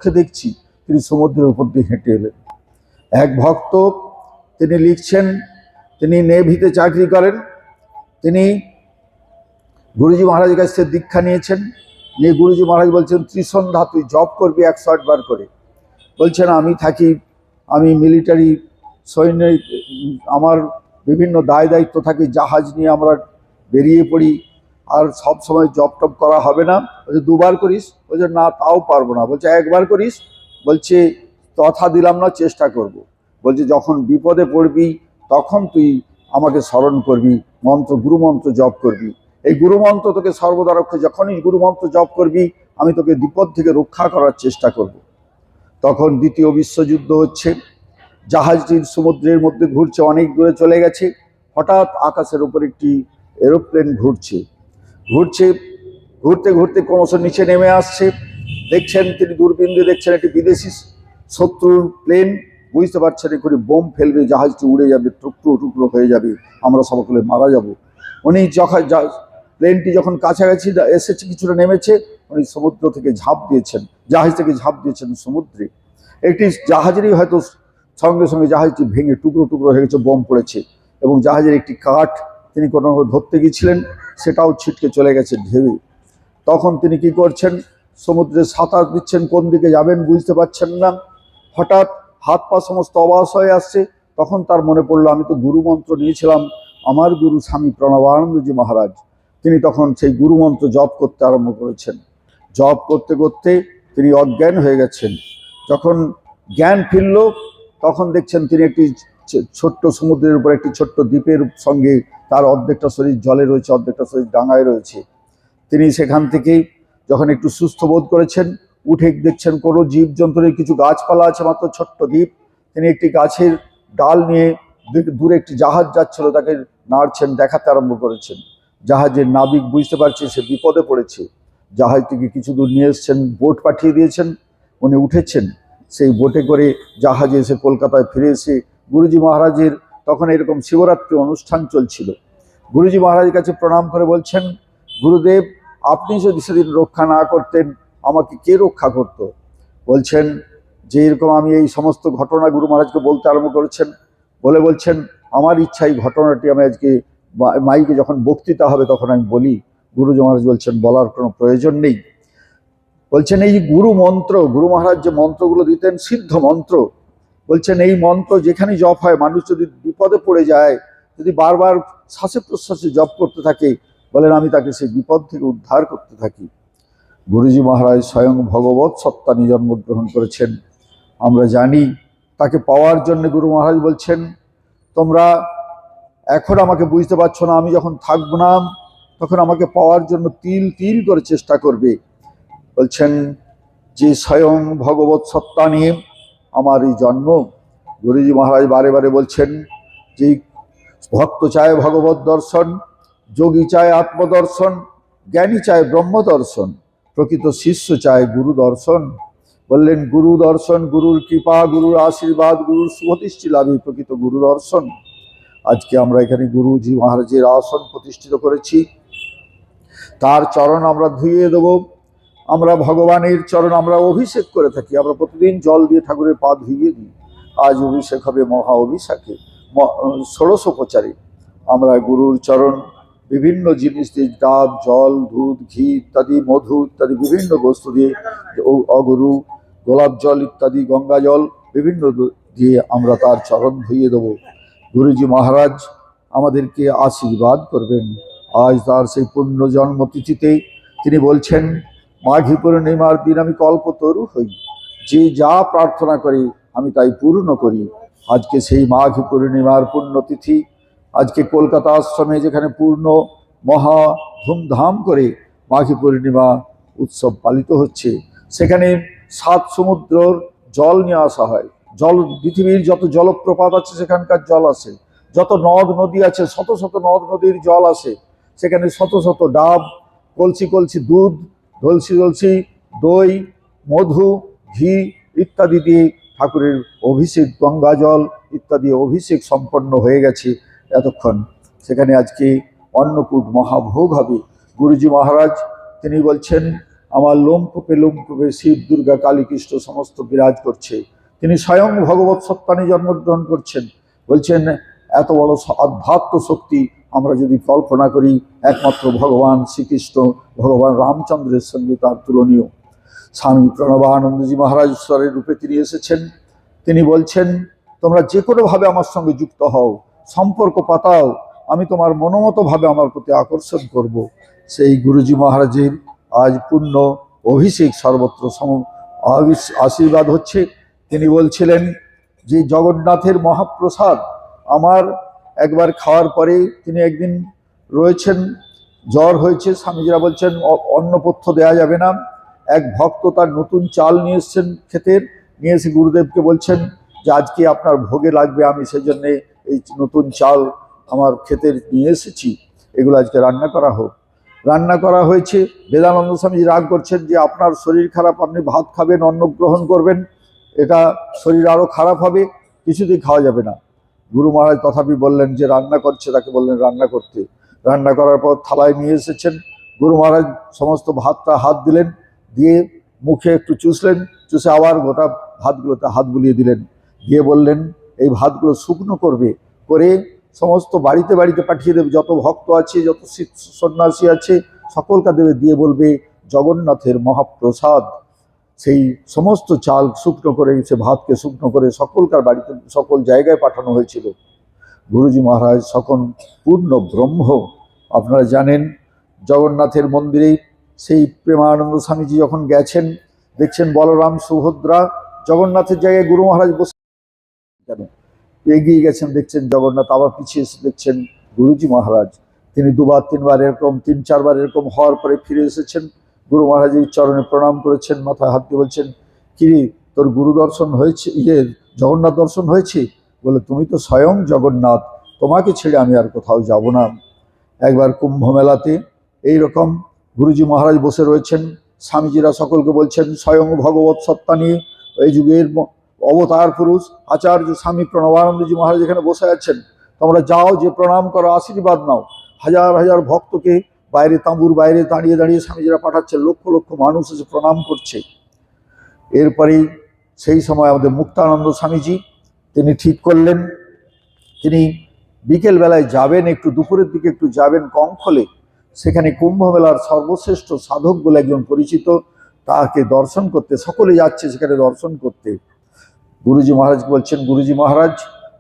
চক্ষে দেখছি তিনি সমুদ্রের উপর দিয়ে হেঁটে এলেন। এক ভক্ত তিনি লিখছেন, তিনি নেভিতে চাকরি করেন, তিনি গুরুজি মহারাজের কাছ থেকে দীক্ষা নিয়েছেন। নিয়ে গুরুজি মহারাজ বলছেন, ত্রিসন্ধ্যা তুই জপ করবি 108 বার করে। বলছেন আমি মিলিটারি সৈনিক, আমার বিভিন্ন দায় দায়িত্ব থাকে, জাহাজ নিয়ে আমরা বেরিয়ে পড়ি, আর সব সময় জপ টপ করা হবে না। বলছে 2 বার করিস? বলছে না তাও পারবো না। বলছে 1 বার করিস? বলছে তথা দিলাম না, চেষ্টা করব। বলছে যখন বিপদে পড়বি তখন তুই আমাকে স্মরণ করবি, গুরুমন্ত্র জপ করবি। এই গুরুমন্ত্র তোকে সর্বদা রক্ষে, যখনই গুরুমন্ত্র জপ করবি আমি তোকে বিপদ থেকে রক্ষা করার চেষ্টা করব। তখন দ্বিতীয় বিশ্বযুদ্ধ হচ্ছে, জাহাজটি সমুদ্রের মধ্যে ঘুরছে, অনেক দূরে চলে গেছে। হঠাৎ আকাশের উপর একটি এরোপ্লেন ঘুরতে ঘুরতে ক্রমশ নিচে নেমে আসছে। দেখছেন, তিনি দূরবীন দিয়ে দেখছেন একটি বিদেশি শত্রুর প্লেন। বুঝতে পারছেন এক্ষুনি বোম ফেলবে, জাহাজটি উড়ে যাবে, টুকরো হয়ে যাবে, আমরা সকলে মারা যাব। উনি যখন প্লেনটি যখন কাছাকাছি এসেছে, কিছুটা নেমেছে, উনি সমুদ্র থেকে ঝাঁপ দিয়েছেন, জাহাজ থেকে ঝাঁপ দিয়েছেন সমুদ্রে। একটি জাহাজেরই হয়তো সঙ্গে সঙ্গে জাহাজটি ভেঙে টুকরো হয়ে গেছে, বোম পড়েছে, এবং জাহাজের একটি কাঠ তিনি কোনো ধরতে গিয়েছিলেন, সেটাও ছিটকে চলে গেছে ঢেউয়ে। তখন তিনি কি করছেন, সমুদ্রে সাঁতার দিচ্ছেন, কোন দিকে যাবেন বুঝতে পারছেন না। হঠাৎ হাত পা সমস্ত অবাস হয়ে আসছে। তখন তার মনে পড়লো, আমি তো গুরুমন্ত্র নিয়েছিলাম, আমার গুরু স্বামী প্রণবানন্দজি মহারাজ, তিনি তখন সেই গুরুমন্ত্র জপ করতে আরম্ভ করেছেন। জপ করতে করতে তিনি অজ্ঞান হয়ে গেছেন। যখন জ্ঞান ফিরল, তখন দেখছেন তিনি একটি ছোট্ট সমুদ্রের উপর একটি ছোট্ট দ্বীপের সঙ্গে, তার অর্ধেকটা শরীর জলে রয়েছে, অর্ধেকটা শরীর ডাঙায় রয়েছে। তিনি সেখান থেকেই যখন একটু সুস্থ বোধ করেছেন, উঠে দেখছেন কোনো জীবজন্তু নেই, কিছু গাছপালা আছে, মাত্র ছোট্ট দ্বীপ। তিনি একটি গাছের ডাল নিয়ে দূরে একটি জাহাজ যাচ্ছিল, তাকে নাড়ছেন, দেখাতে আরম্ভ করেছেন। জাহাজের নাবিক বুঝতে পারছে সে বিপদে পড়েছে, জাহাজটিকে কিছু দূর নিয়ে এসছেন, বোট পাঠিয়ে দিয়েছেন, উনি উঠেছেন। সেই বোটে করে জাহাজে এসে কলকাতায় ফিরে এসে গুরুজি মহারাজের তখন এরকম শিবরাত্রি অনুষ্ঠান চলছিল। গুরুজি মহারাজের কাছে প্রণাম করে বলছেন, গুরুদেব আপনি যদি সেদিন রক্ষা না করতেন আমাকে কে রক্ষা করত? বলছেন যে এরকম আমি এই সমস্ত ঘটনা গুরু মহারাজকে বলতে আরম্ভ করেছেন। বলছেন আমার ইচ্ছা এই ঘটনাটি আমি আজকে মাইকে যখন বক্তৃতা হবে তখন আমি বলি। গুরুজি মহারাজ বলছেন বলার কোনো প্রয়োজন নেই। বলছেন এই গুরু মন্ত্র, গুরু মহারাজ যে মন্ত্রগুলো দিতেন সিদ্ধ মন্ত্র, বলছেন এই মন্ত্র যেখানে জপ হয়, মানুষ যদি বিপদে পড়ে যায়, যদি বারবার শ্বাসে প্রশ্বাসে জপ করতে থাকে, বলেন আমি তাকে সেই বিপদ থেকে উদ্ধার করতে থাকি। গুরুজি মহারাজ স্বয়ং ভগবত সত্তা জন্মগ্রহণ করেছেন, আমরা জানি। তাকে পাওয়ার জন্য গুরু মহারাজ বলছেন, তোমরা এখন আমাকে বুঝতে পারছো না, আমি যখন থাকবো না তখন আমাকে পাওয়ার জন্য তিল তিল করে চেষ্টা করবে। বলছেন যে স্বয়ং ভগবত সত্তা নিয়ে আমার এই জন্ম। গুরুজি মহারাজ বারে বারে বলছেন যে ভক্ত চায় ভগবত দর্শন, যোগী চায় আত্মদর্শন, জ্ঞানী চায় ব্রহ্ম দর্শন, প্রকৃত শিষ্য চায় গুরু দর্শন। বললেন গুরু দর্শন, গুরুর কৃপা, গুরুর আশীর্বাদ, গুরুর শুভদৃষ্টি লাভই প্রকৃত গুরু দর্শন। আজকে আমরা এখানে গুরুজি মহারাজের আসন প্রতিষ্ঠিত করেছি, তার চরণ আমরা ধুইয়ে দেব। আমরা ভগবানের চরণ আমরা অভিষেক করে থাকি, আমরা প্রতিদিন জল দিয়ে ঠাকুরের পা ধুইয়ে দিই। আজ অভিষেক হবে মহা অভিষেকে, ষোড়শোপচারে। আমরা গুরুর চরণ বিভিন্ন জিনিস দিয়ে, ডাব, জল, দুধ, ঘি ইত্যাদি, মধু ইত্যাদি বিভিন্ন বস্তু দিয়ে, অগুরু, গোলাপ জল ইত্যাদি, গঙ্গা জল বিভিন্ন দিয়ে আমরা তার চরণ ধুইয়ে দেব। গুরুজি মহারাজ আমাদেরকে আশীর্বাদ করবেন। আজ তার সেই পুণ্য জন্মতিথিতে তিনি বলছেন, মাঘী পূর্ণিমার দিন আমি কল্পতরু হই, যে যা প্রার্থনা করে আমি তাই পূর্ণ করি। আজকে সেই মাঘী পূর্ণিমার পুণ্যতিথি, আজকে কলকাতা আশ্রমে যেখানে পূর্ণ মহা ধুমধাম করে মাঘী পূর্ণিমা উৎসব পালিত হচ্ছে, সেখানে 7 সমুদ্রর জল নিয়ে আসা হয়। জল, পৃথিবীর যত জলপ্রপাত আছে সেখানকার জল আসে, যত নদ নদী আছে শত শত নদ নদীর জল আসে। সেখানে শত শত ডাব, কলসি কলসি দুধ, কলসি কলসি দই, মধু, ঘি ইত্যাদি দিয়ে ঠাকুরের অভিষেক, গঙ্গা জল ইত্যাদি অভিষেক সম্পন্ন হয়ে গেছে এতক্ষণ। সেখানে আজকে অন্নকূট মহাভোগ হবে। গুরুজি মহারাজ তিনি বলছেন, আমার লোমকূপে লোমকূপে শিব দুর্গা কালী কৃষ্ণ সমস্ত বিরাজ করছে। তিনি স্বয়ং ভগবত সত্তানি জন্মগ্রহণ করছেন। বলছেন এত বড় আধ্যাত্ম শক্তি আমরা যদি কল্পনা করি, একমাত্র ভগবান শ্রীকৃষ্ণ ভগবান রামচন্দ্রের সঙ্গে তার তুলনীয়। স্বামী প্রণবানন্দজি মহারাজ ঈশ্বরের রূপে তিনি এসেছেন। তিনি বলছেন তোমরা যে কোনোভাবে আমার সঙ্গে যুক্ত হও, সম্পর্ক পাতাও, আমি তোমার মনোমতভাবে আমার প্রতি আকর্ষণ করব। সেই গুরুজি মহারাজের আজ পূর্ণ অভিষেক সর্বত্র আশীর্বাদ হচ্ছে। তিনি বলছিলেন যে জগন্নাথের মহাপ্রসাদ আমার একবার খাওয়ার পরে তিনি একদিন রয়েছেন, জ্বর হয়েছে, স্বামীজিরা বলছেন অন্নপথ্য দেয়া যাবে না। এক ভক্ত তার নতুন চাল নিয়ে এসছেন ক্ষেতের, নিয়ে এসে গুরুদেবকে বলছেন যে আজকে আপনার ভোগে লাগবে, আমি সেই জন্যে এই নতুন চাল আমার ক্ষেতের নিয়ে এসেছি, এগুলো আজকে রান্না করা হোক। রান্না করা হয়েছে। বেদানন্দ স্বামীজি রাগ করছেন যে আপনার শরীর খারাপ, আপনি ভাত খাবেন, অন্ন গ্রহণ করবেন, এটা শরীর আরও খারাপ হবে, কিছুতেই খাওয়া যাবে না। গুরু মহারাজ তথাপি বললেন যে রান্না করছে, তাকে বললেন রান্না করতে। রান্না করার পর থালায় নিয়ে এসেছেন। গুরু মহারাজ সমস্ত ভাতটা হাত দিলেন, দিয়ে মুখে একটু চুষলেন, চুষে আবার গোটা ভাতগুলোতে হাত বুলিয়ে দিলেন, দিয়ে বললেন এই ভাতগুলো শুকনো করবে, করে সমস্ত বাড়িতে বাড়িতে পাঠিয়ে দেবে, যত ভক্ত আছে, যত সন্ন্যাসী আছে সকলকে দেবে, দিয়ে বলবে জগন্নাথের মহাপ্রসাদ। সেই সমস্ত চাল শুকনো করে, সে ভাতকে শুকনো করে সকলকার বাড়িতে সকল জায়গায় পাঠানো হয়েছিল। গুরুজি মহারাজ সকল পূর্ণ ব্রহ্ম। আপনারা জানেন জগন্নাথের মন্দিরে সেই প্রেমানন্দ স্বামীজি যখন গেছেন, দেখছেন বলরাম সুভদ্রা জগন্নাথের জায়গায় গুরু মহারাজ বসে কেন এগিয়ে গেছেন, দেখছেন জগন্নাথ, আবার পিছিয়ে এসে দেখছেন গুরুজি মহারাজ। তিনি দুবার তিনবার এরকম, তিন চারবার এরকম হওয়ার পরে ফিরে এসেছেন। গুরু মহারাজের চরণে প্রণাম করেছেন, মাথায় হাত দিয়ে বলছেন কিরে তোর গুরু দর্শন হয়েছে, জগন্নাথ দর্শন হয়েছে? বলে তুমি তো স্বয়ং জগন্নাথ, তোমাকে ছেড়ে আমি আর কোথাও যাব না। একবার কুম্ভ মেলাতে এইরকম গুরুজি মহারাজ বসে রয়েছেন, স্বামীজিরা সকলকে বলছেন স্বয়ং ভগবত সত্তা নিয়ে এই যুগের অবতার পুরুষ আচার্য স্বামী প্রণবানন্দজি মহারাজ এখানে বসে আছেন, তোমরা যাও, যে প্রণাম করো, আশীর্বাদ নাও। হাজার হাজার ভক্তকে বাইরে, তাঁবুর বাইরে দাঁড়িয়ে দাঁড়িয়ে স্বামীজিরা পাঠাচ্ছেন, লক্ষ লক্ষ মানুষ এসে প্রণাম করছে। এরপরেই সেই সময় আমাদের মুক্তানন্দ স্বামীজি তিনি ঠিক করলেন তিনি বিকেলবেলায় যাবেন, একটু দুপুরের দিকে একটু যাবেন কঙ্খলে, সেখানে কুম্ভ মেলার সর্বশ্রেষ্ঠ সাধক বলে একজন পরিচিত, তাকে দর্শন করতে সকলে যাচ্ছে সেখানে দর্শন করতে। গুরুজি মহারাজকে বলছেন গুরুজি মহারাজ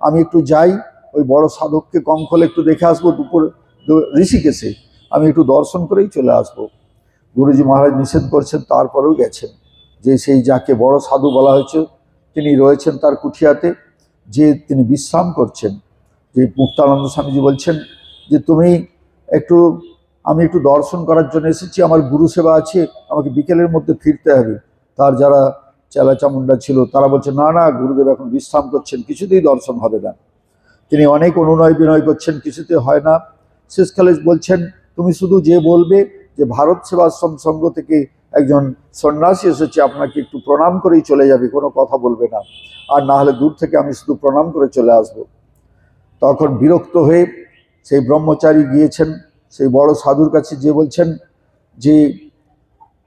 আমি একটু যাই, ওই বড় সাধককে কঙ্খলে একটু দেখে আসবো, দুপুর ঋষিকেশে আমি একটু দর্শন করেই চলে আসব। গুরুজি মহারাজ নিষেধ করছেন, তারপরেও গেছেন। যে সেই যাকে বড় সাধু বলা হয়েছে তিনি রয়েছেন তার কুঠিয়াতে, যে তিনি বিশ্রাম করছেন। যে মুক্তানন্দ স্বামীজি বলছেন যে তুমি একটু, আমি একটু দর্শন করার জন্য এসেছি, আমার গুরু সেবা আছে, আমাকে বিকেলের মধ্যে ফিরতে হবে। তার যারা চেলা চামুন্ডা ছিল তারা বলছে না না, গুরুদেব এখন বিশ্রাম করছেন, কিছুতেই দর্শন হবে না। তিনি অনেক অনুনয় বিনয় করছেন, কিছুতে হয় না। শেষকালে বলছেন তুমি শুধু যে বলবে যে ভারত সেবাশ্রম সংঘ থেকে একজন সন্ন্যাসী এসেছে, আপনাকে একটু প্রণাম করেই চলে যাবে, কোনো কথা বলবে না, আর না হলে দূর থেকে আমি শুধু প্রণাম করে চলে আসব। তখন বিরক্ত হয়ে সেই ব্রহ্মচারী গিয়েছেন সেই বড় সাধুর কাছে, যে বলছেন যে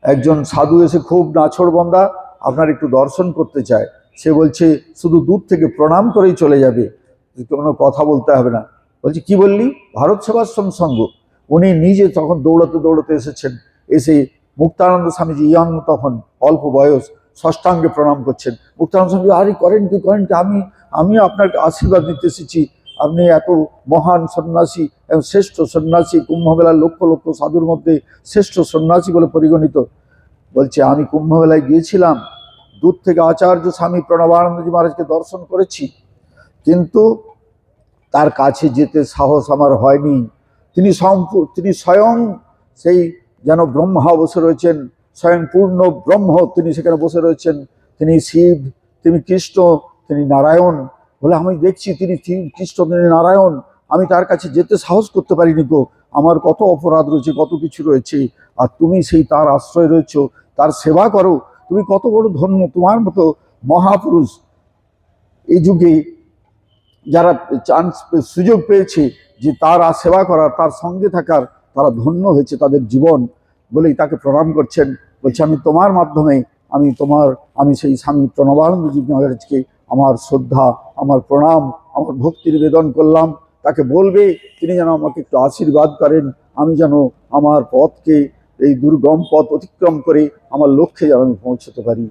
একজন সাধু এসে খুব নাছোড়বন্দা, আপনার একটু দর্শন করতে চায়। সে বলছে শুধু দূর থেকে প্রণাম করেই চলে যাবে, কোনো কথা বলতে হবে না। বলছে কি বললি? ভারত সেবাশ্রম সংঘ। উনি নিজে তখন দৌড়াতে দৌড়াতে এসেছেন, এসে মুক্তানন্দ স্বামীজি ইয়াং, তখন অল্প বয়স, ষষ্ঠাঙ্গে প্রণাম করছেন। মুক্তানন্দ স্বামীজি আরে করেন কি করেন কি, আমি আপনার আশীর্বাদ নিতে এসেছি, আপনি এত মহান সন্ন্যাসী এবং শ্রেষ্ঠ সন্ন্যাসী, কুম্ভমেলার লক্ষ লক্ষ সাধুর মধ্যে শ্রেষ্ঠ সন্ন্যাসী বলে পরিগণিত। বলছে আমি কুম্ভমেলায় গিয়েছিলাম, দূর থেকে আচার্য স্বামী প্রণবানন্দজি মহারাজকে দর্শন করেছি, কিন্তু তার কাছে যেতে সাহস আমার হয়নি। তিনি স্বয়ং সেই যেন ব্রহ্মা বসে রয়েছেন, স্বয়ং পূর্ণ ব্রহ্ম তিনি সেখানে বসে রয়েছেন, তিনি শিব, তিনি কৃষ্ণ, তিনি নারায়ণ। বলে আমি দেখছি তিনি কৃষ্ণ, তিনি নারায়ণ, আমি তার কাছে যেতে সাহস করতে পারিনি গো, আমার কত অপরাধ রয়েছে, কত কিছু রয়েছে, আর তুমি সেই তার আশ্রয় রয়েছ, তার সেবা করো, তুমি কত বড় ধন্য, তোমার মতো মহাপুরুষ এই যুগে যারা সুযোগ পেয়েছে যে তার সেবা করার, তার সঙ্গে থাকার, তারা ধন্য হয়েছে তাদের জীবন, বলেই তাকে প্রণাম করছেন। বলছে আমি তোমার মাধ্যমে আমি সেই স্বামী প্রণবানন্দজি মহারাজকে আমার শ্রদ্ধা, আমার প্রণাম, আমার ভক্তি নিবেদন করলাম। তাকে বলবে তিনি যেন আমাকে একটু আশীর্বাদ করেন, আমি যেন আমার পথকে, এই দুর্গম পথ অতিক্রম করে আমার লক্ষ্যে যেন আমি পৌঁছতে পারি।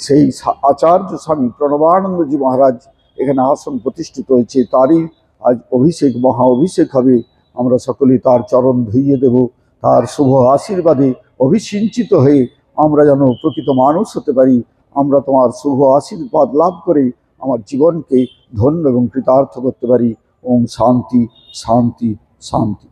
সেই আচার্য স্বামী প্রণবানন্দজি মহারাজ এখানে আসন প্রতিষ্ঠিত হয়েছে, তারই আজ অভিষেক, মহা অভিষেক হবে। আমরা সকলেই তার চরণ ধুইয়ে দেব, তার শুভ আশীর্বাদে অভিসিঞ্চিত হয়ে আমরা যেন প্রকৃত মানুষ হতে পারি। আমরা তোমার শুভ আশীর্বাদ লাভ করে আমার জীবনকে ধন্য এবং কৃতার্থ করতে পারি। ওম শান্তি, শান্তি, শান্তি।